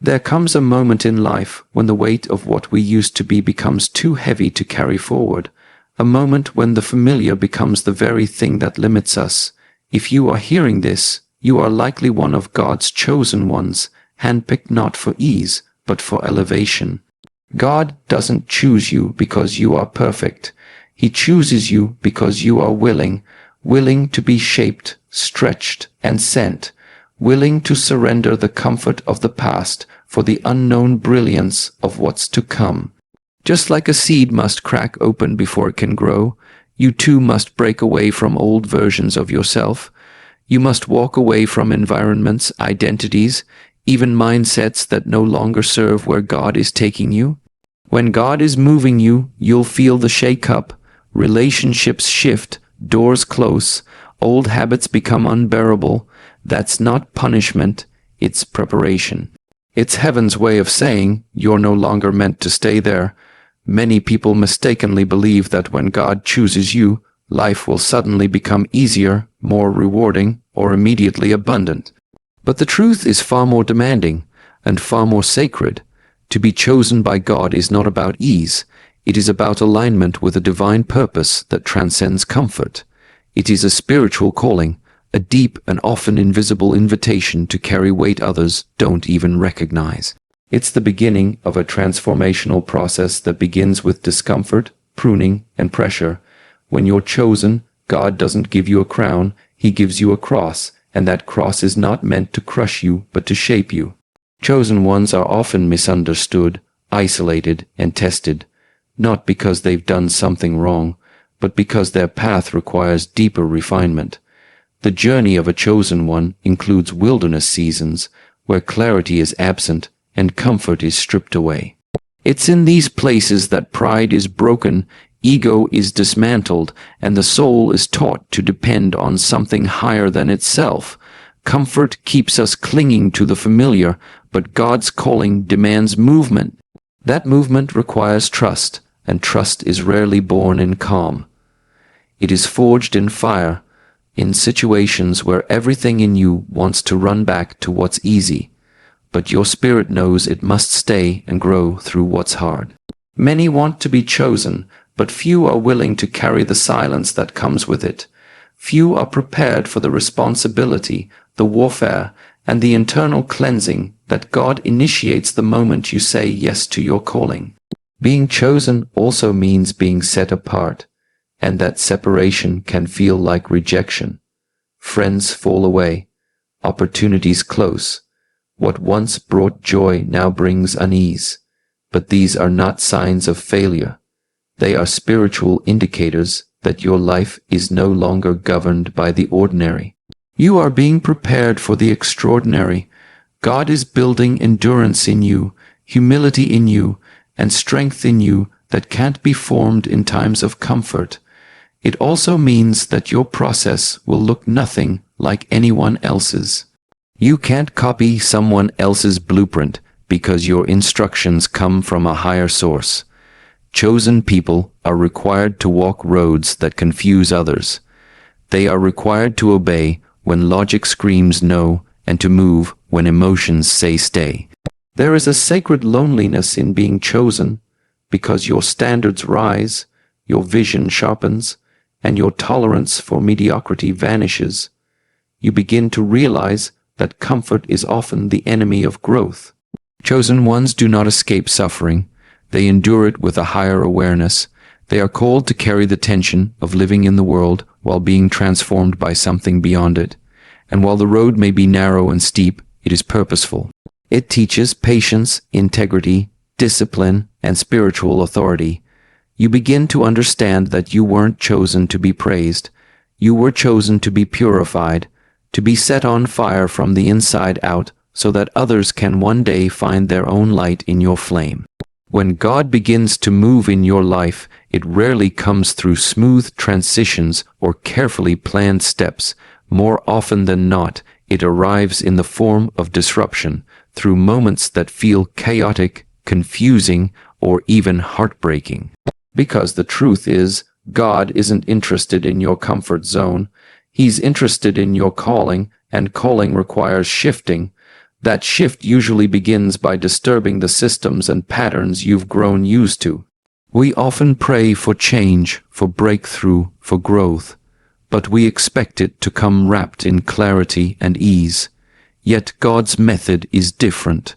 There comes a moment in life when the weight of what we used to be becomes too heavy to carry forward, a moment when the familiar becomes the very thing that limits us. If you are hearing this, you are likely one of God's chosen ones, handpicked not for ease, but for elevation. God doesn't choose you because you are perfect. He chooses you because you are willing to be shaped, stretched, and sent, willing to surrender the comfort of the past for the unknown brilliance of what's to come. Just like a seed must crack open before it can grow, you too must break away from old versions of yourself. You must walk away from environments, identities, even mindsets that no longer serve where God is taking you. When God is moving you, you'll feel the shake-up. Relationships shift, doors close, old habits become unbearable. That's not punishment, it's preparation. It's heaven's way of saying you're no longer meant to stay there. Many people mistakenly believe that when God chooses you, life will suddenly become easier, more rewarding, or immediately abundant. But the truth is far more demanding and far more sacred. To be chosen by God is not about ease. It is about alignment with a divine purpose that transcends comfort. It is a spiritual calling, a deep and often invisible invitation to carry weight others don't even recognize. It's the beginning of a transformational process that begins with discomfort, pruning, and pressure. When you're chosen, God doesn't give you a crown, He gives you a cross, and that cross is not meant to crush you, but to shape you. Chosen ones are often misunderstood, isolated, and tested, not because they've done something wrong, but because their path requires deeper refinement. The journey of a chosen one includes wilderness seasons, where clarity is absent and comfort is stripped away. It's in these places that pride is broken, ego is dismantled, and the soul is taught to depend on something higher than itself. Comfort keeps us clinging to the familiar, but God's calling demands movement. That movement requires trust, and trust is rarely born in calm. It is forged in fire, in situations where everything in you wants to run back to what's easy, but your spirit knows it must stay and grow through what's hard. Many want to be chosen, but few are willing to carry the silence that comes with it. Few are prepared for the responsibility, the warfare, and the internal cleansing that God initiates the moment you say yes to your calling. Being chosen also means being set apart, and that separation can feel like rejection. Friends fall away, opportunities close. What once brought joy now brings unease. But these are not signs of failure. They are spiritual indicators that your life is no longer governed by the ordinary. You are being prepared for the extraordinary. God is building endurance in you, humility in you, and strength in you that can't be formed in times of comfort. It also means that your process will look nothing like anyone else's. You can't copy someone else's blueprint because your instructions come from a higher source. Chosen people are required to walk roads that confuse others. They are required to obey when logic screams no and to move when emotions say stay. There is a sacred loneliness in being chosen because your standards rise, your vision sharpens, and your tolerance for mediocrity vanishes. You begin to realize that comfort is often the enemy of growth. Chosen ones do not escape suffering. They endure it with a higher awareness. They are called to carry the tension of living in the world while being transformed by something beyond it. And while the road may be narrow and steep, it is purposeful. It teaches patience, integrity, discipline, and spiritual authority. You begin to understand that you weren't chosen to be praised. You were chosen to be purified, to be set on fire from the inside out so that others can one day find their own light in your flame. When God begins to move in your life, it rarely comes through smooth transitions or carefully planned steps. More often than not, it arrives in the form of disruption, through moments that feel chaotic, confusing, or even heartbreaking. Because the truth is, God isn't interested in your comfort zone. He's interested in your calling, and calling requires shifting. That shift usually begins by disturbing the systems and patterns you've grown used to. We often pray for change, for breakthrough, for growth, but we expect it to come wrapped in clarity and ease. Yet God's method is different.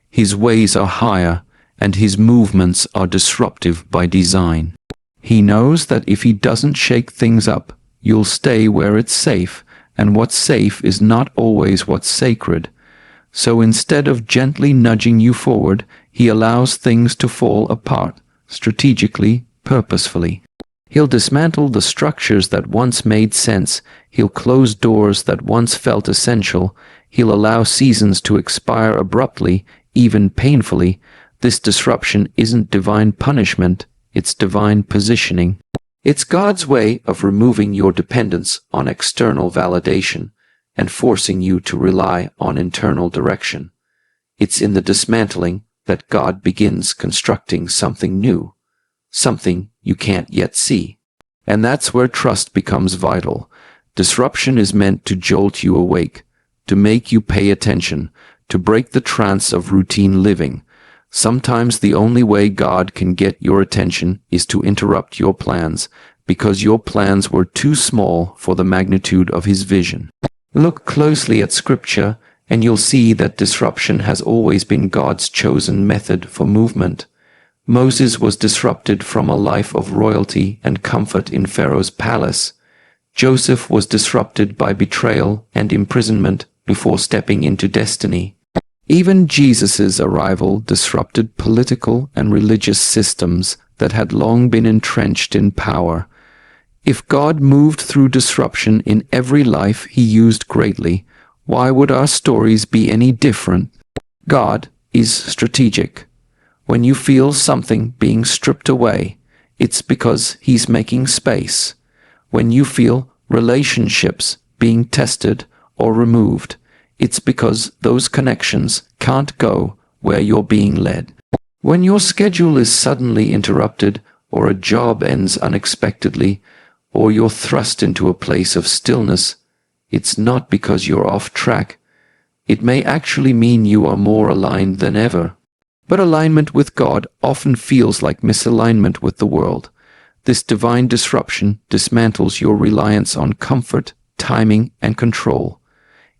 His ways are higher, and His movements are disruptive by design. He knows that if He doesn't shake things up, you'll stay where it's safe, and what's safe is not always what's sacred. So instead of gently nudging you forward, He allows things to fall apart, strategically, purposefully. He'll dismantle the structures that once made sense. He'll close doors that once felt essential. He'll allow seasons to expire abruptly, even painfully. This disruption isn't divine punishment, it's divine positioning. It's God's way of removing your dependence on external validation and forcing you to rely on internal direction. It's in the dismantling that God begins constructing something new, something you can't yet see. And that's where trust becomes vital. Disruption is meant to jolt you awake, to make you pay attention, to break the trance of routine living. Sometimes the only way God can get your attention is to interrupt your plans, because your plans were too small for the magnitude of His vision. Look closely at Scripture, and you'll see that disruption has always been God's chosen method for movement. Moses was disrupted from a life of royalty and comfort in Pharaoh's palace. Joseph was disrupted by betrayal and imprisonment before stepping into destiny. Even Jesus' arrival disrupted political and religious systems that had long been entrenched in power. If God moved through disruption in every life He used greatly, why would our stories be any different? God is strategic. When you feel something being stripped away, it's because He's making space. When you feel relationships being tested or removed, it's because those connections can't go where you're being led. When your schedule is suddenly interrupted, or a job ends unexpectedly, or you're thrust into a place of stillness, it's not because you're off track. It may actually mean you are more aligned than ever. But alignment with God often feels like misalignment with the world. This divine disruption dismantles your reliance on comfort, timing, and control.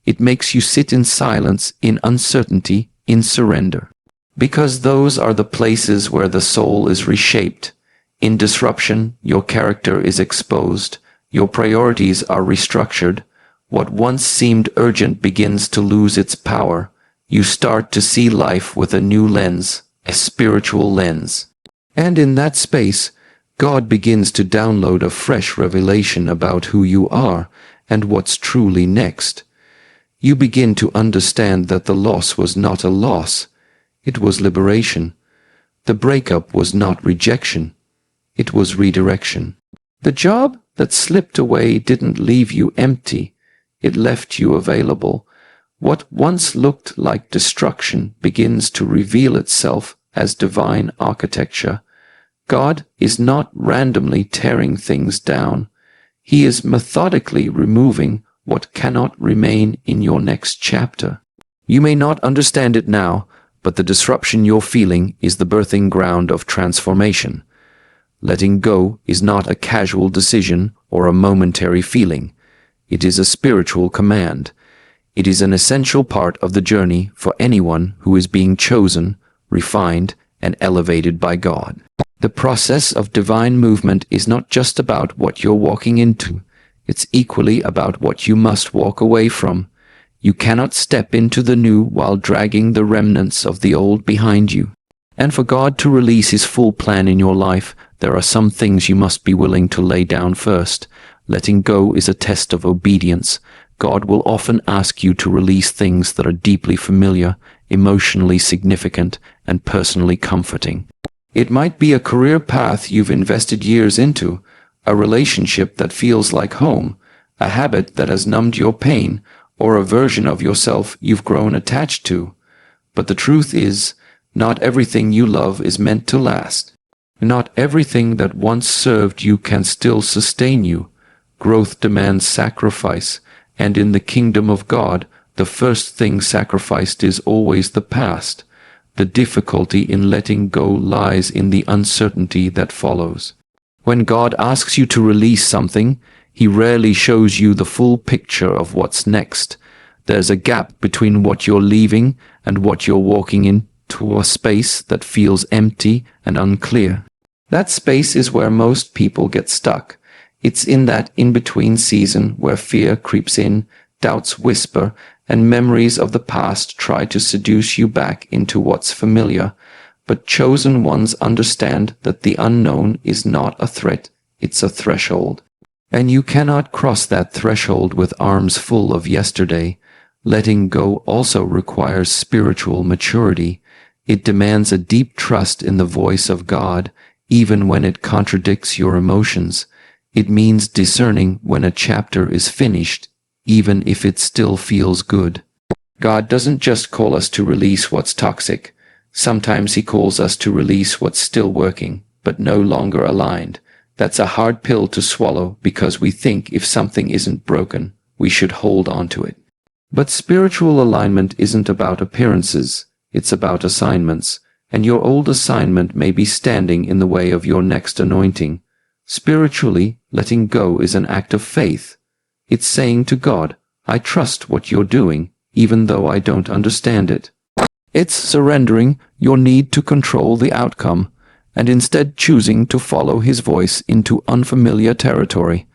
It makes you sit in silence, in uncertainty, in surrender. Because those are the places where the soul is reshaped. In disruption, your character is exposed. Your priorities are restructured. What once seemed urgent begins to lose its power. You start to see life with a new lens, a spiritual lens. And in that space, God begins to download a fresh revelation about who you are and what's truly next. You begin to understand that the loss was not a loss. It was liberation. The breakup was not rejection. It was redirection. The job that slipped away didn't leave you empty. It left you available. What once looked like destruction begins to reveal itself as divine architecture. God is not randomly tearing things down. He is methodically removing what cannot remain in your next chapter. You may not understand it now, but the disruption you're feeling is the birthing ground of transformation. Letting go is not a casual decision or a momentary feeling. It is a spiritual command. It is an essential part of the journey for anyone who is being chosen, refined, and elevated by God. The process of divine movement is not just about what you're walking into. It's equally about what you must walk away from. You cannot step into the new while dragging the remnants of the old behind you. And for God to release His full plan in your life, there are some things you must be willing to lay down first. Letting go is a test of obedience. God will often ask you to release things that are deeply familiar, emotionally significant, and personally comforting. It might be a career path you've invested years into, a relationship that feels like home, a habit that has numbed your pain, or a version of yourself you've grown attached to. But the truth is, not everything you love is meant to last. Not everything that once served you can still sustain you. Growth demands sacrifice, and in the kingdom of God, the first thing sacrificed is always the past. The difficulty in letting go lies in the uncertainty that follows. When God asks you to release something, He rarely shows you the full picture of what's next. There's a gap between what you're leaving and what you're walking into, a space that feels empty and unclear. That space is where most people get stuck. It's in that in-between season where fear creeps in, doubts whisper, and memories of the past try to seduce you back into what's familiar. But chosen ones understand that the unknown is not a threat, it's a threshold. And you cannot cross that threshold with arms full of yesterday. Letting go also requires spiritual maturity. It demands a deep trust in the voice of God, even when it contradicts your emotions. It means discerning when a chapter is finished, even if it still feels good. God doesn't just call us to release what's toxic. Sometimes He calls us to release what's still working, but no longer aligned. That's a hard pill to swallow because we think if something isn't broken, we should hold on to it. But spiritual alignment isn't about appearances, it's about assignments, and your old assignment may be standing in the way of your next anointing. Spiritually, letting go is an act of faith. It's saying to God, I trust what you're doing, even though I don't understand it. It's surrendering your need to control the outcome, and instead choosing to follow His voice into unfamiliar territory.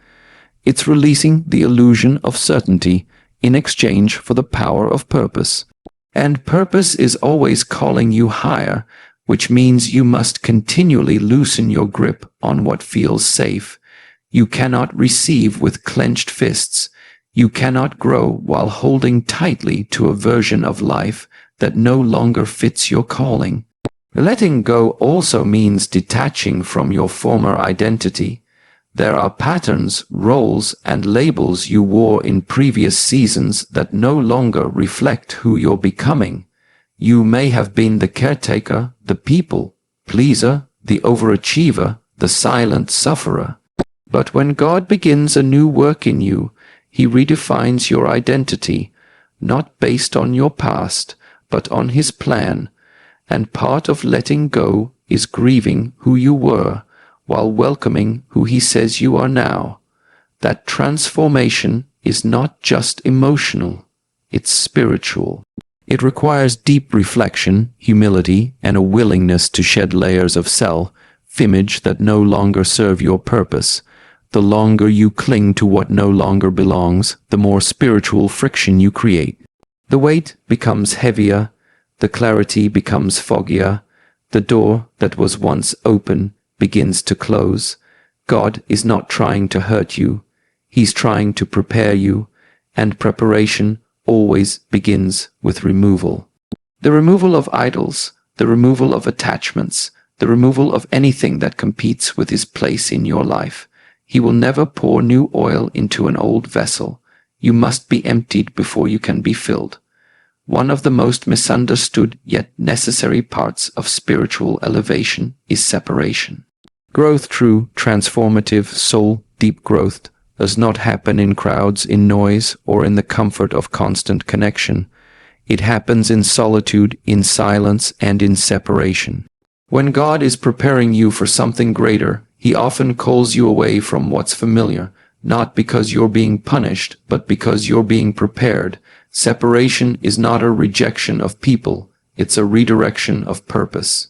It's releasing the illusion of certainty in exchange for the power of purpose. And purpose is always calling you higher, which means you must continually loosen your grip on what feels safe. You cannot receive with clenched fists. You cannot grow while holding tightly to a version of life that no longer fits your calling. Letting go also means detaching from your former identity. There are patterns, roles, and labels you wore in previous seasons that no longer reflect who you're becoming. You may have been the caretaker, the people pleaser, the overachiever, the silent sufferer. But when God begins a new work in you, He redefines your identity, not based on your past, but on His plan. And part of letting go is grieving who you were, while welcoming who He says you are now. That transformation is not just emotional, it's spiritual. It requires deep reflection, humility, and a willingness to shed layers of self-image that no longer serve your purpose. The longer you cling to what no longer belongs, the more spiritual friction you create. The weight becomes heavier, the clarity becomes foggier, the door that was once open begins to close. God is not trying to hurt you, He's trying to prepare you, and preparation always begins with removal. The removal of idols, the removal of attachments, the removal of anything that competes with His place in your life. He will never pour new oil into an old vessel. You must be emptied before you can be filled. One of the most misunderstood yet necessary parts of spiritual elevation is separation. Growth, true, transformative, soul-deep growth, does not happen in crowds, in noise, or in the comfort of constant connection. It happens in solitude, in silence, and in separation. When God is preparing you for something greater, He often calls you away from what's familiar, not because you're being punished, but because you're being prepared. Separation is not a rejection of people, it's a redirection of purpose.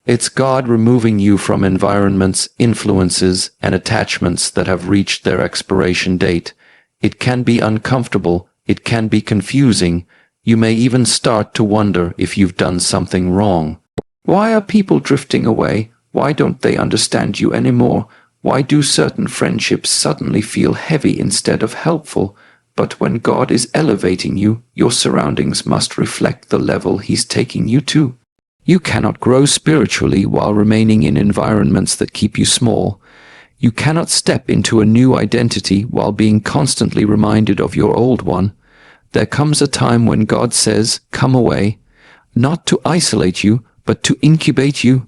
It's God removing you from environments, influences, and attachments that have reached their expiration date. It can be uncomfortable, it can be confusing. You may even start to wonder if you've done something wrong. Why are people drifting away? Why don't they understand you anymore? Why do certain friendships suddenly feel heavy instead of helpful? But when God is elevating you, your surroundings must reflect the level He's taking you to. You cannot grow spiritually while remaining in environments that keep you small. You cannot step into a new identity while being constantly reminded of your old one. There comes a time when God says, "Come away," not to isolate you, but to incubate you,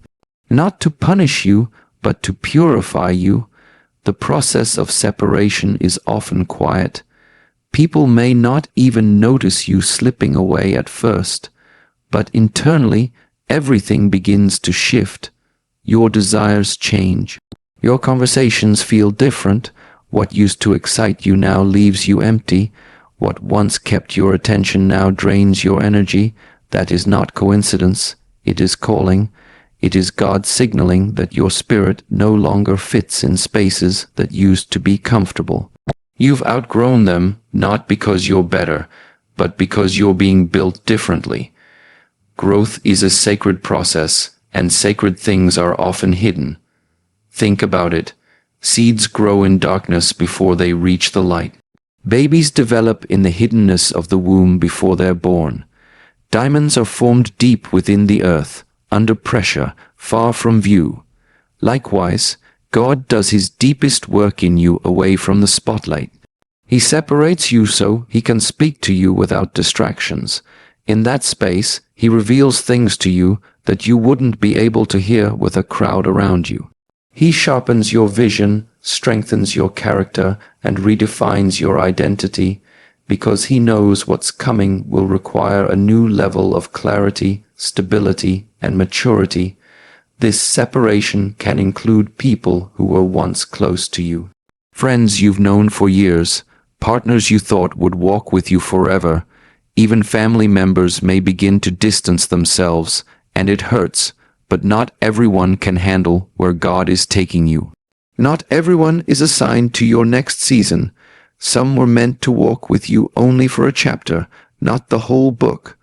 not to punish you, but to purify you. The process of separation is often quiet. People may not even notice you slipping away at first, but internally, everything begins to shift. Your desires change. Your conversations feel different. What used to excite you now leaves you empty. What once kept your attention now drains your energy. That is not coincidence. It is calling. It is God signaling that your spirit no longer fits in spaces that used to be comfortable. You've outgrown them, not because you're better, but because you're being built differently. Growth is a sacred process, and sacred things are often hidden. Think about it. Seeds grow in darkness before they reach the light. Babies develop in the hiddenness of the womb before they're born. Diamonds are formed deep within the earth, under pressure, far from view. Likewise, God does his deepest work in you away from the spotlight. He separates you so he can speak to you without distractions. In that space, he reveals things to you that you wouldn't be able to hear with a crowd around you. He sharpens your vision, strengthens your character, and redefines your identity, because he knows what's coming will require a new level of clarity, stability, and maturity. This separation can include people who were once close to you. Friends you've known for years, partners you thought would walk with you forever. Even family members may begin to distance themselves, and it hurts, but not everyone can handle where God is taking you. Not everyone is assigned to your next season. Some were meant to walk with you only for a chapter, not the whole book.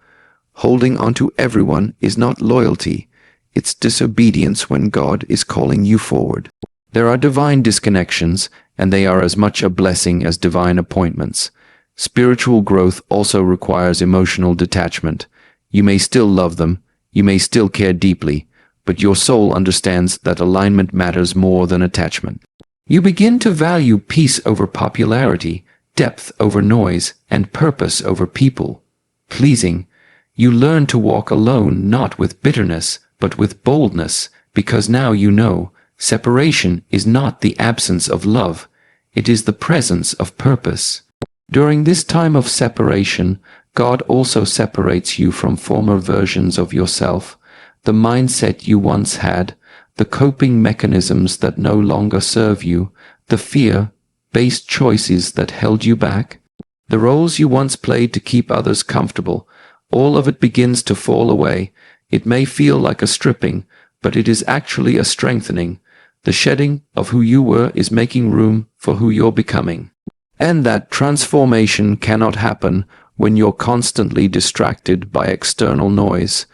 Holding onto everyone is not loyalty. It's disobedience when God is calling you forward. There are divine disconnections, and they are as much a blessing as divine appointments. Spiritual growth also requires emotional detachment. You may still love them, you may still care deeply, but your soul understands that alignment matters more than attachment. You begin to value peace over popularity, depth over noise, and purpose over people pleasing. You learn to walk alone, not with bitterness, but with boldness, because now you know separation is not the absence of love, it is the presence of purpose. During this time of separation, God also separates you from former versions of yourself, the mindset you once had, the coping mechanisms that no longer serve you, the fear-based choices that held you back, the roles you once played to keep others comfortable. All of it begins to fall away. It may feel like a stripping, but it is actually a strengthening. The shedding of who you were is making room for who you're becoming. And that transformation cannot happen when you're constantly distracted by external noise.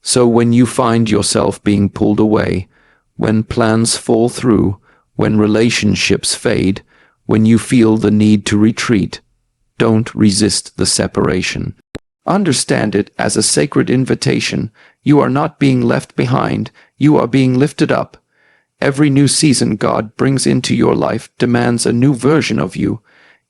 So when you find yourself being pulled away, when plans fall through, when relationships fade, when you feel the need to retreat, don't resist the separation. Understand it as a sacred invitation. You are not being left behind, you are being lifted up. Every new season God brings into your life demands a new version of you.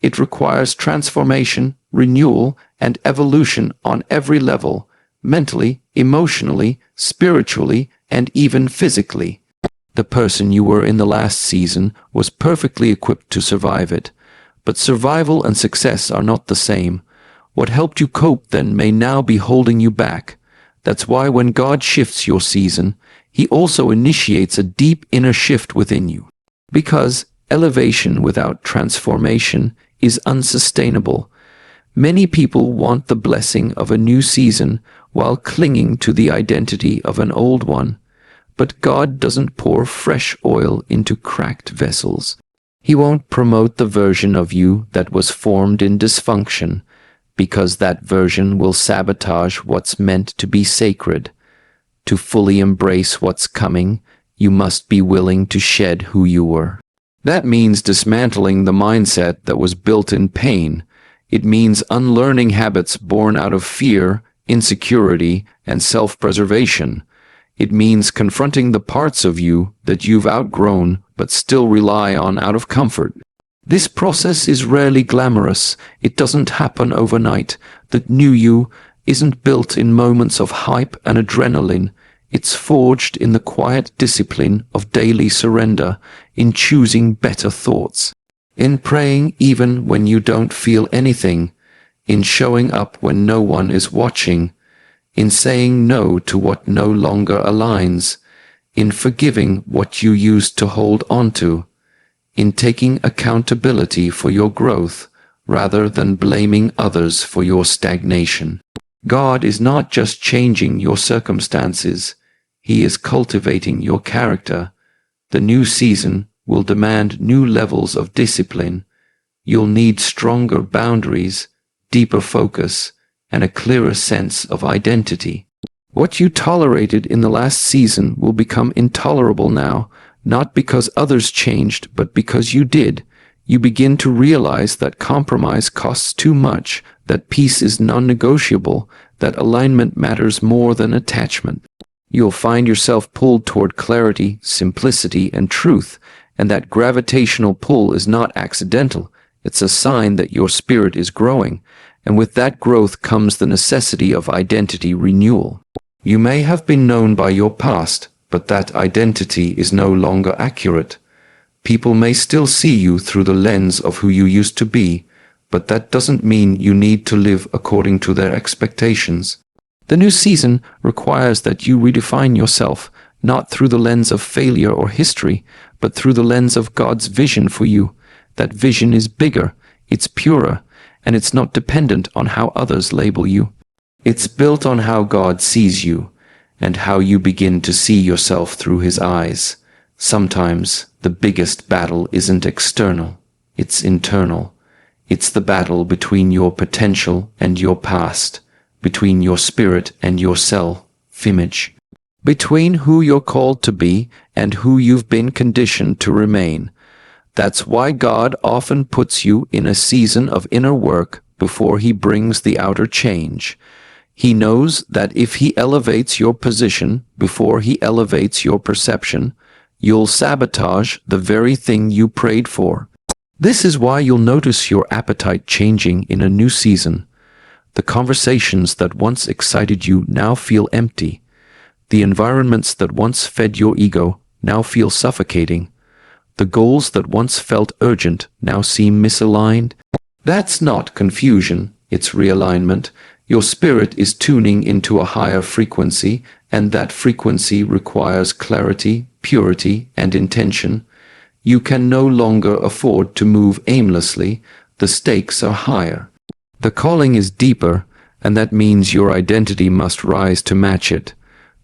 It requires transformation, renewal, and evolution on every level, mentally, emotionally, spiritually, and even physically. The person you were in the last season was perfectly equipped to survive it. But survival and success are not the same. What helped you cope then may now be holding you back. That's why when God shifts your season, he also initiates a deep inner shift within you. Because elevation without transformation is unsustainable. Many people want the blessing of a new season while clinging to the identity of an old one. But God doesn't pour fresh oil into cracked vessels. He won't promote the version of you that was formed in dysfunction, because that version will sabotage what's meant to be sacred. To fully embrace what's coming, you must be willing to shed who you were. That means dismantling the mindset that was built in pain. It means unlearning habits born out of fear, insecurity, and self-preservation. It means confronting the parts of you that you've outgrown but still rely on out of comfort. This process is rarely glamorous. It doesn't happen overnight. The new you isn't built in moments of hype and adrenaline. It's forged in the quiet discipline of daily surrender, in choosing better thoughts, in praying even when you don't feel anything, in showing up when no one is watching, in saying no to what no longer aligns, in forgiving what you used to hold onto, in taking accountability for your growth rather than blaming others for your stagnation. God is not just changing your circumstances, He is cultivating your character. The new season will demand new levels of discipline. You'll need stronger boundaries, deeper focus, and a clearer sense of identity. What you tolerated in the last season will become intolerable now, not because others changed, but because you did. You begin to realize that compromise costs too much, that peace is non-negotiable, that alignment matters more than attachment. You'll find yourself pulled toward clarity, simplicity, and truth, and that gravitational pull is not accidental. It's a sign that your spirit is growing, and with that growth comes the necessity of identity renewal. You may have been known by your past, but that identity is no longer accurate. People may still see you through the lens of who you used to be, but that doesn't mean you need to live according to their expectations. The new season requires that you redefine yourself, not through the lens of failure or history, but through the lens of God's vision for you. That vision is bigger, it's purer, and it's not dependent on how others label you. It's built on how God sees you, and how you begin to see yourself through His eyes. Sometimes the biggest battle isn't external, it's internal. It's the battle between your potential and your past, between your spirit and your self-image, between who you're called to be and who you've been conditioned to remain. That's why God often puts you in a season of inner work before He brings the outer change. He knows that if He elevates your position before He elevates your perception, you'll sabotage the very thing you prayed for. This is why you'll notice your appetite changing in a new season. The conversations that once excited you now feel empty. The environments that once fed your ego now feel suffocating. The goals that once felt urgent now seem misaligned. That's not confusion, it's realignment. Your spirit is tuning into a higher frequency, and that frequency requires clarity, purity, and intention. You can no longer afford to move aimlessly. The stakes are higher. The calling is deeper, and that means your identity must rise to match it.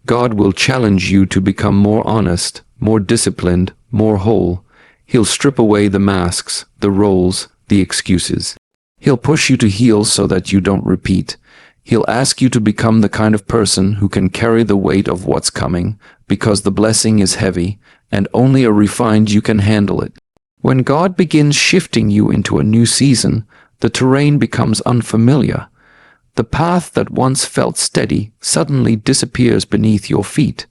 God will challenge you to become more honest, more disciplined, more whole. He'll strip away the masks, the roles, the excuses. He'll push you to heal so that you don't repeat. He'll ask you to become the kind of person who can carry the weight of what's coming, because the blessing is heavy, and only a refined you can handle it. When God begins shifting you into a new season, the terrain becomes unfamiliar. The path that once felt steady suddenly disappears beneath your feet.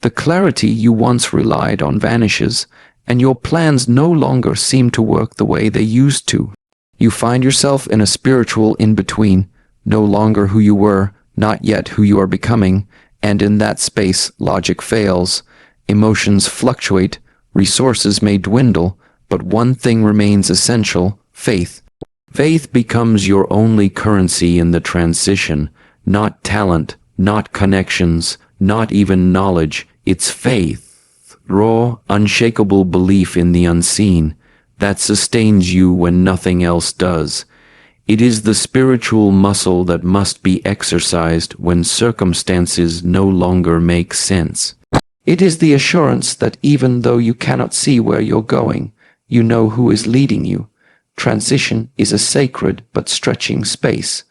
The clarity you once relied on vanishes, and your plans no longer seem to work the way they used to. You find yourself in a spiritual in-between, no longer who you were, not yet who you are becoming, and in that space logic fails, emotions fluctuate, resources may dwindle, but one thing remains essential: faith. Faith becomes your only currency in the transition, not talent, not connections, not even knowledge. It's faith, raw, unshakable belief in the unseen, that sustains you when nothing else does. It is the spiritual muscle that must be exercised when circumstances no longer make sense. It is the assurance that even though you cannot see where you're going, you know who is leading you. Transition is a sacred but stretching space.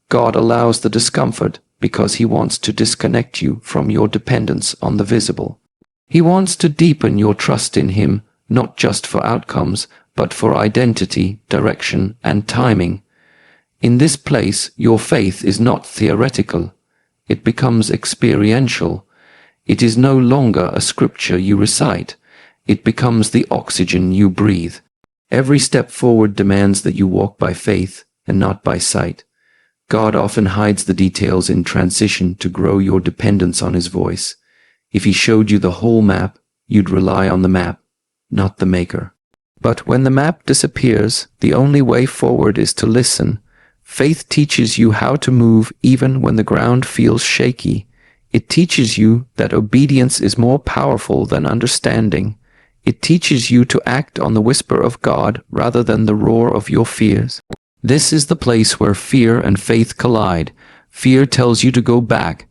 God allows the discomfort because He wants to disconnect you from your dependence on the visible. He wants to deepen your trust in Him, not just for outcomes, but for identity, direction, and timing. In this place, your faith is not theoretical. It becomes experiential. It is no longer a scripture you recite. It becomes the oxygen you breathe. Every step forward demands that you walk by faith and not by sight. God often hides the details in transition to grow your dependence on His voice. If He showed you the whole map, you'd rely on the map, not the maker. But when the map disappears, the only way forward is to listen. Faith teaches you how to move even when the ground feels shaky. It teaches you that obedience is more powerful than understanding. It teaches you to act on the whisper of God rather than the roar of your fears. This is the place where fear and faith collide. Fear tells you to go back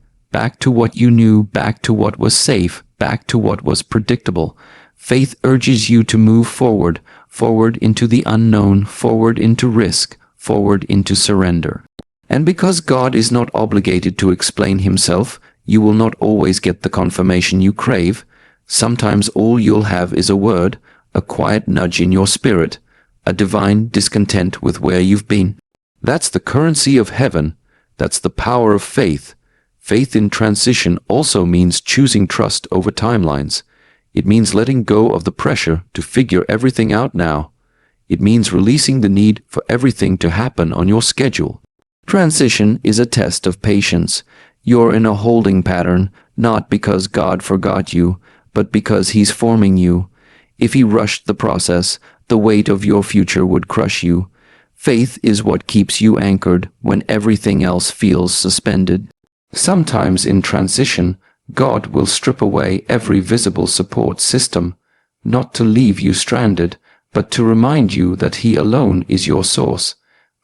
to what you knew, back to what was safe, back to what was predictable. Faith urges you to move forward, forward into the unknown, forward into risk, forward into surrender. And because God is not obligated to explain himself, you will not always get the confirmation you crave. Sometimes all you'll have is a word, a quiet nudge in your spirit, a divine discontent with where you've been. That's the currency of heaven. That's the power of faith. Faith in transition also means choosing trust over timelines. It means letting go of the pressure to figure everything out now. It means releasing the need for everything to happen on your schedule. Transition is a test of patience. You're in a holding pattern, not because God forgot you, but because he's forming you. If he rushed the process, the weight of your future would crush you. Faith is what keeps you anchored when everything else feels suspended. Sometimes in transition, God will strip away every visible support system, not to leave you stranded, but to remind you that he alone is your source.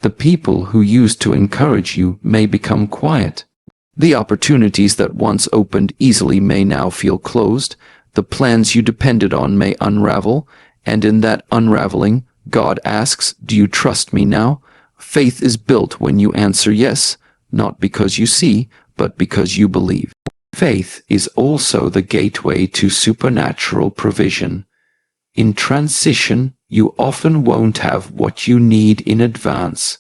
The people who used to encourage you may become quiet. The opportunities that once opened easily may now feel closed. The plans you depended on may unravel, and in that unraveling, God asks, "Do you trust me now?" Faith is built when you answer yes, not because you see, but because you believe. Faith is also the gateway to supernatural provision. In transition, you often won't have what you need in advance.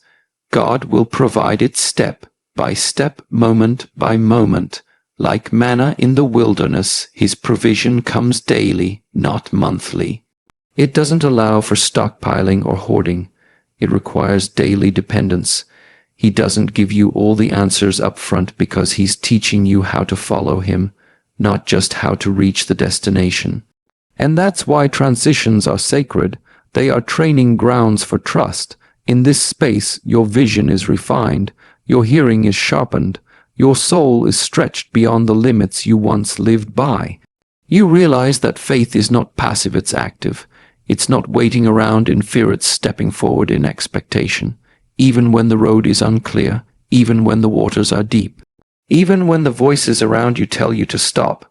God will provide it step by step, moment by moment. Like manna in the wilderness, his provision comes daily, not monthly. It doesn't allow for stockpiling or hoarding. It requires daily dependence. He doesn't give you all the answers up front because he's teaching you how to follow him, not just how to reach the destination. And that's why transitions are sacred. They are training grounds for trust. In this space, your vision is refined, your hearing is sharpened, your soul is stretched beyond the limits you once lived by. You realize that faith is not passive, it's active. It's not waiting around in fear, it's stepping forward in expectation. Even when the road is unclear, even when the waters are deep, even when the voices around you tell you to stop.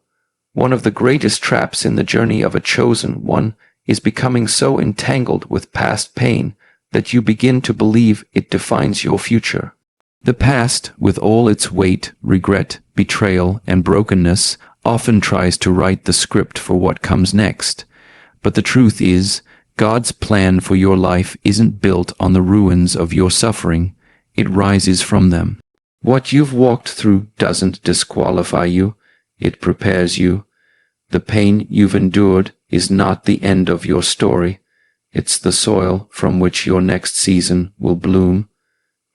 One of the greatest traps in the journey of a chosen one is becoming so entangled with past pain that you begin to believe it defines your future. The past, with all its weight, regret, betrayal, and brokenness, often tries to write the script for what comes next. But the truth is, God's plan for your life isn't built on the ruins of your suffering. It rises from them. What you've walked through doesn't disqualify you. It prepares you. The pain you've endured is not the end of your story. It's the soil from which your next season will bloom.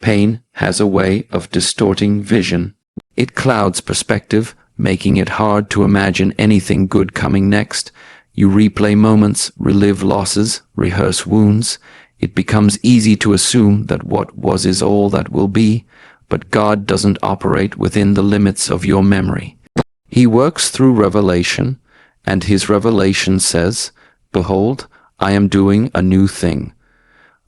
Pain has a way of distorting vision. It clouds perspective, making it hard to imagine anything good coming next. You replay moments, relive losses, rehearse wounds. It becomes easy to assume that what was is all that will be, but God doesn't operate within the limits of your memory. He works through revelation, and his revelation says, "Behold, I am doing a new thing."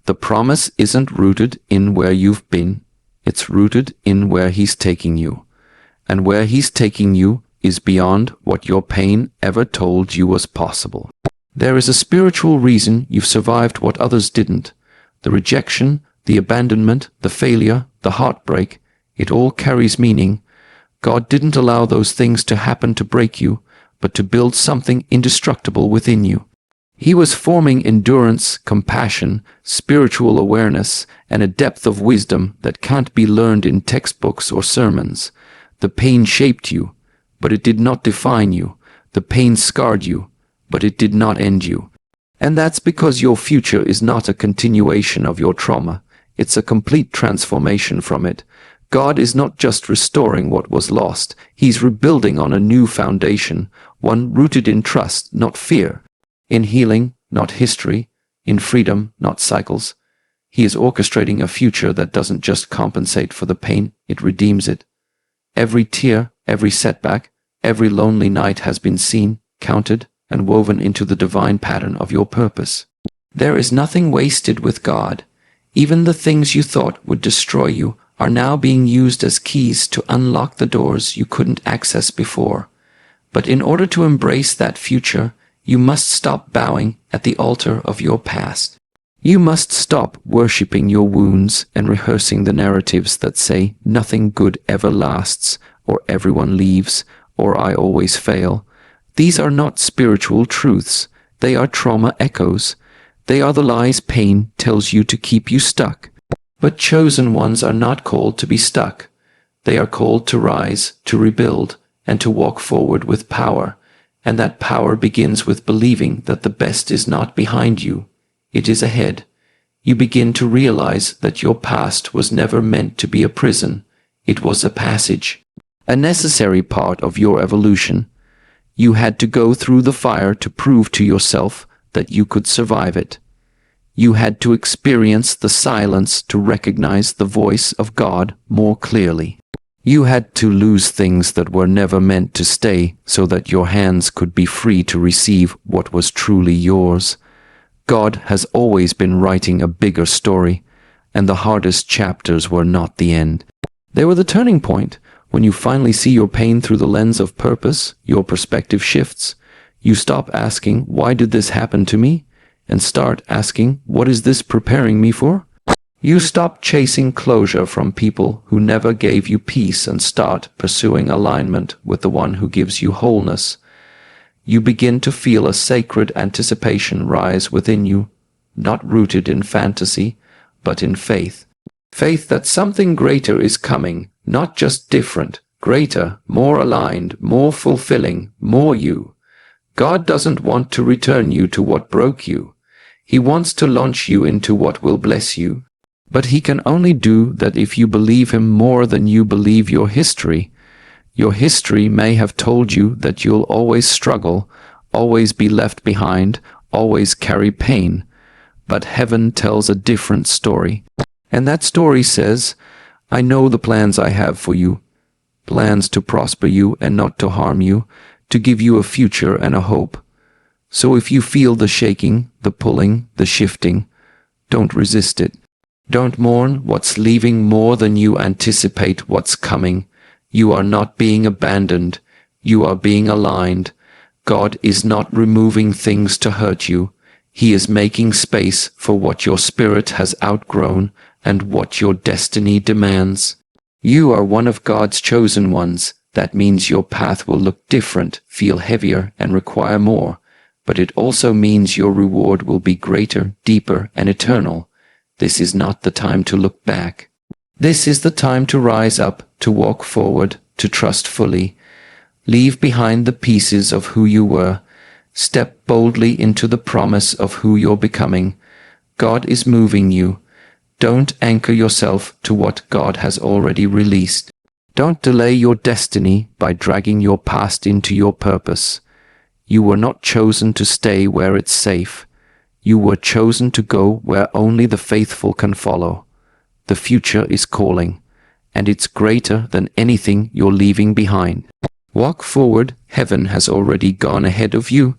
The promise isn't rooted in where you've been, it's rooted in where he's taking you. And where he's taking you is beyond what your pain ever told you was possible. There is a spiritual reason you've survived what others didn't. The rejection, the abandonment, the failure, the heartbreak, it all carries meaning. God didn't allow those things to happen to break you, but to build something indestructible within you. He was forming endurance, compassion, spiritual awareness, and a depth of wisdom that can't be learned in textbooks or sermons. The pain shaped you, but it did not define you. The pain scarred you, but it did not end you. And that's because your future is not a continuation of your trauma. It's a complete transformation from it. God is not just restoring what was lost. He's rebuilding on a new foundation, one rooted in trust, not fear, in healing, not history, in freedom, not cycles. He is orchestrating a future that doesn't just compensate for the pain, it redeems it. Every tear, every setback, every lonely night has been seen, counted, and woven into the divine pattern of your purpose. There is nothing wasted with God. Even the things you thought would destroy you are now being used as keys to unlock the doors you couldn't access before. But in order to embrace that future, you must stop bowing at the altar of your past. You must stop worshipping your wounds and rehearsing the narratives that say nothing good ever lasts, or everyone leaves, or I always fail. These are not spiritual truths. They are trauma echoes. They are the lies pain tells you to keep you stuck. But chosen ones are not called to be stuck. They are called to rise, to rebuild, and to walk forward with power. And that power begins with believing that the best is not behind you. It is ahead. You begin to realize that your past was never meant to be a prison. It was a passage, a necessary part of your evolution. You had to go through the fire to prove to yourself that you could survive it. You had to experience the silence to recognize the voice of God more clearly. You had to lose things that were never meant to stay so that your hands could be free to receive what was truly yours. God has always been writing a bigger story, and the hardest chapters were not the end. They were the turning point. When you finally see your pain through the lens of purpose, your perspective shifts. You stop asking, why did this happen to me? And start asking, what is this preparing me for? You stop chasing closure from people who never gave you peace and start pursuing alignment with the one who gives you wholeness. You begin to feel a sacred anticipation rise within you, not rooted in fantasy, but in faith. Faith that something greater is coming, not just different, greater, more aligned, more fulfilling, more you. God doesn't want to return you to what broke you. He wants to launch you into what will bless you. But he can only do that if you believe him more than you believe your history. Your history may have told you that you'll always struggle, always be left behind, always carry pain. But heaven tells a different story. And that story says, I know the plans I have for you. Plans to prosper you and not to harm you, to give you a future and a hope. So if you feel the shaking, the pulling, the shifting, don't resist it. Don't mourn what's leaving more than you anticipate what's coming. You are not being abandoned. You are being aligned. God is not removing things to hurt you. He is making space for what your spirit has outgrown and what your destiny demands. You are one of God's chosen ones. That means your path will look different, feel heavier, and require more. But it also means your reward will be greater, deeper, and eternal. This is not the time to look back. This is the time to rise up, to walk forward, to trust fully. Leave behind the pieces of who you were. Step boldly into the promise of who you're becoming. God is moving you. Don't anchor yourself to what God has already released. Don't delay your destiny by dragging your past into your purpose. You were not chosen to stay where it's safe. You were chosen to go where only the faithful can follow. The future is calling, and it's greater than anything you're leaving behind. Walk forward. Heaven has already gone ahead of you.